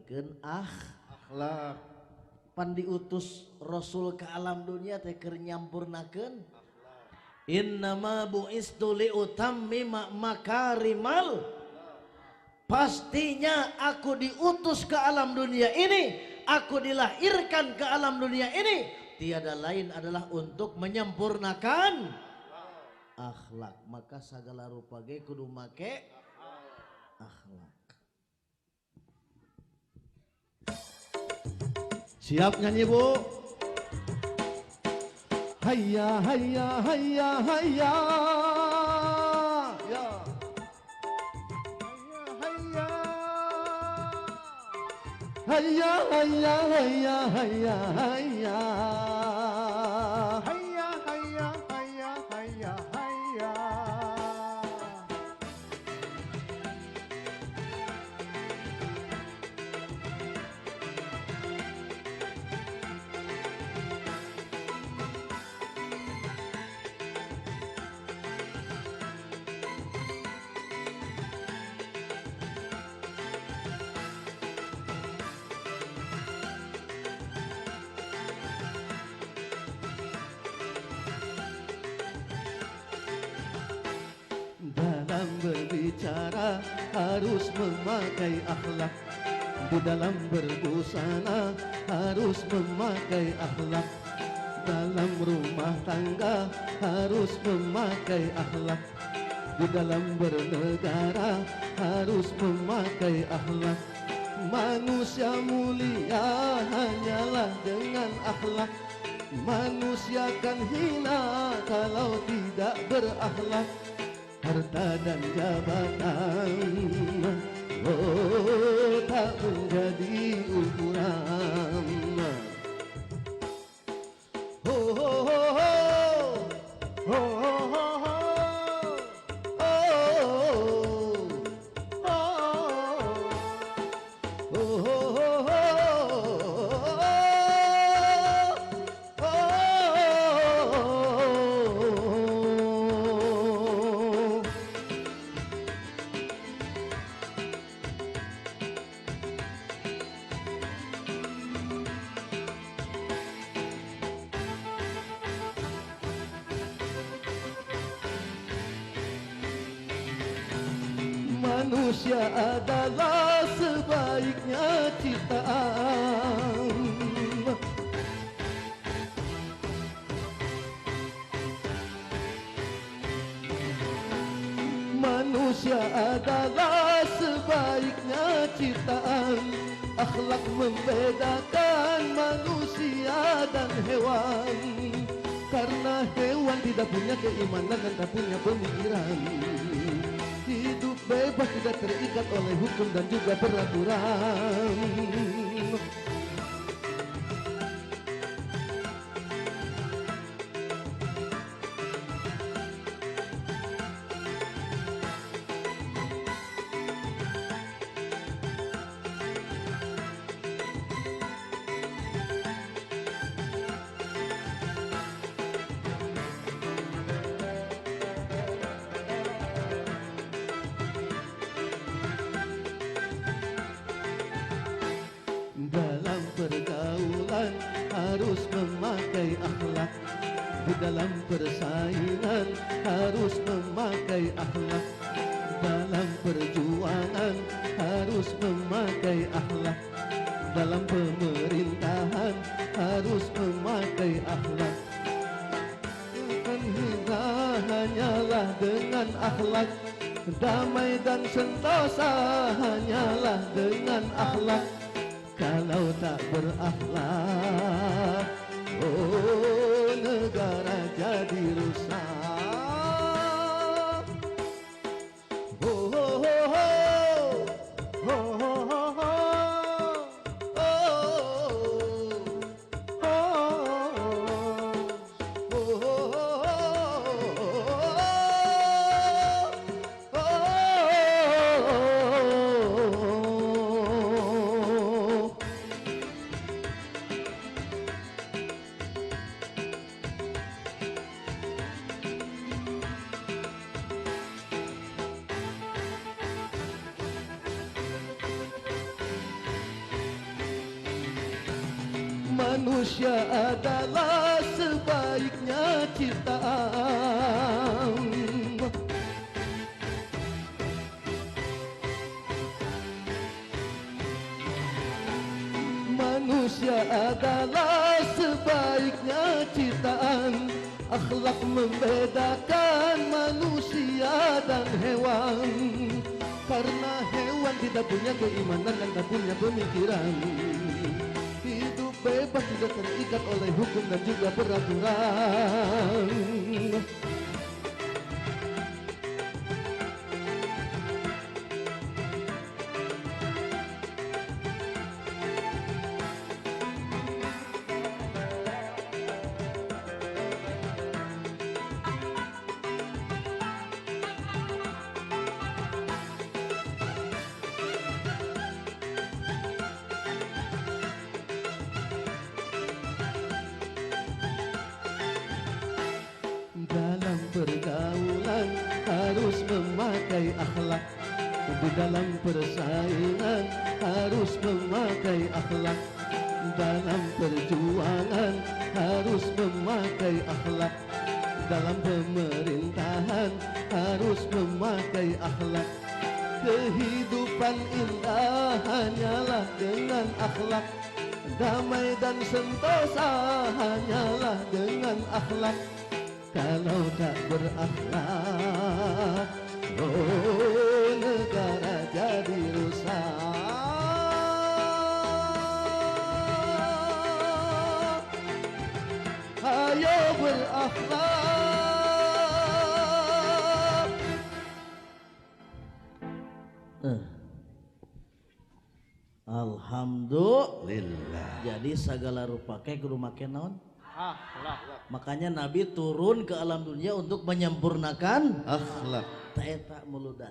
ngajarkeun akhlak. Pan diutus Rasul ke alam dunia teh keur nyampurnakeun innama bu'istu liutammima makarimal. Pastinya aku diutus ke alam dunia ini, aku dilahirkan ke alam dunia ini tiada lain adalah untuk menyempurnakan akhlak. Maka segala rupa ge kudu make akhlak. Siap nyanyi Bu? Hayya hayya hayya hayya. Ya. Hayya hayya hayya hayya hayya. Hayya hayya hayya hayya hayya. Dalam berbicara harus memakai akhlak, di dalam berbusana harus memakai akhlak, dalam rumah tangga harus memakai akhlak, di dalam bernegara harus memakai akhlak. Manusia mulia hanyalah dengan akhlak, manusia kan hina kalau tidak berakhlak. Harta dan jabatan oh tak menjadi ukuran. Ho ho ho ho ho ho ho ho manusia adalah sebaiknya ciptaan. Manusia adalah sebaiknya ciptaan. Akhlak membedakan manusia dan hewan. Karena hewan tidak punya keimanan dan tak punya pemikiran. Hidup bebas tidak terikat oleh hukum dan juga peraturan. Dalam pergaulan harus memakai akhlak, di dalam persaingan harus memakai akhlak, dalam perjuangan harus memakai akhlak, dalam pemerintahan harus memakai akhlak. Yang hina hanyalah dengan akhlak, damai dan sentosa hanyalah dengan akhlak. Kalau tak berakhlak, oh negara jadi rusak. Oh, oh, oh, oh. Oh, oh, oh, oh. Oh, oh, oh, oh. Manusia adalah sebaiknya ciptaan. Manusia adalah sebaiknya ciptaan. Akhlak membedakan manusia dan hewan. Karena hewan tidak punya keimanan dan tidak punya pemikiran. Hidup bebas tidak terikat oleh hukum dan juga peraturan. Dalam pergaulan harus memakai akhlak. Di dalam persaingan harus memakai akhlak. Dalam perjuangan harus memakai akhlak. Dalam pemerintahan harus memakai akhlak. Kehidupan indah hanyalah dengan akhlak. Damai dan sentosa hanyalah dengan akhlak. Kalau tak berakhlak, oh negara jadi rusak. Ayo berakhlak. Alhamdulillah. Jadi segala rupa ke kudu make naon? Makanya Nabi turun ke alam dunia untuk menyempurnakan Akhlak. ta eta muludan.